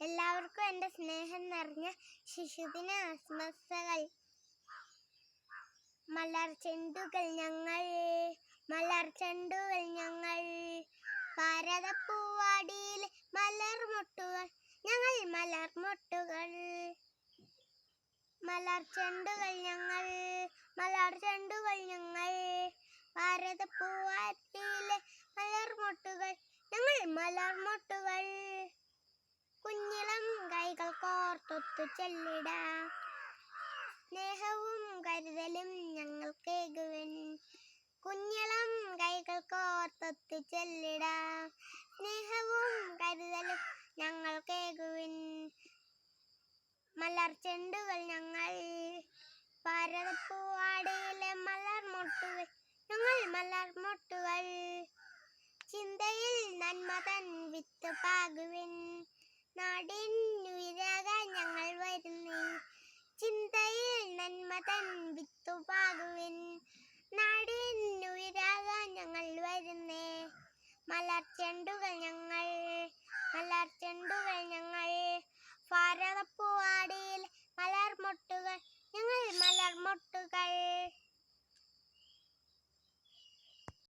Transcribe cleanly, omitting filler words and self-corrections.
എല്ലാവർക്കും എൻ്റെ സ്നേഹം നിറഞ്ഞ ശിശുദിന ആശംസകൾ. മലർച്ചെണ്ടുകൾ ഞങ്ങൾ ഭാരതപ്പൂവാടിയിൽ മലർമൊട്ടുകൾ ഞങ്ങൾ മലർച്ചെണ്ടുകൾ ഞങ്ങൾ ഭാരതപ്പൂവാടിയിലെ മലർമൊട്ടുകൾ ഞങ്ങൾ കുഞ്ഞിളം കൈകൾ കോർത്തൊത്തു ചൊല്ലിടാം, സ്നേഹവും കരുതലും ഞങ്ങൾക്കേകുവിൻ. കുഞ്ഞിളം കൈകൾ കോർത്തൊത്തു ചൊല്ലിടാം, സ്നേഹവും കരുതലും ഞങ്ങൾക്കേകുവിൻ. മലർച്ചെണ്ടുകൾ ഞങ്ങൾ ഭാരതപ്പൂവാടിയിലെ മലർമൊട്ടുകൾ ഞങ്ങൾ ചിന്തയിൽ നന്മതൻ വിത്ത് പാകുവിൻ, നാടിനുയിരാകാൻ ഞങ്ങൾ വരുന്നേ. ചിന്തയിൽ നന്മതൻ വിത്തു പാകുവിൻ, നാടിനുയിരാകാൻ ഞങ്ങൾ വരുന്നേ. മലർച്ചെണ്ടുകൾ ഞങ്ങൾ ഭാരതപ്പൂവാടിയിൽ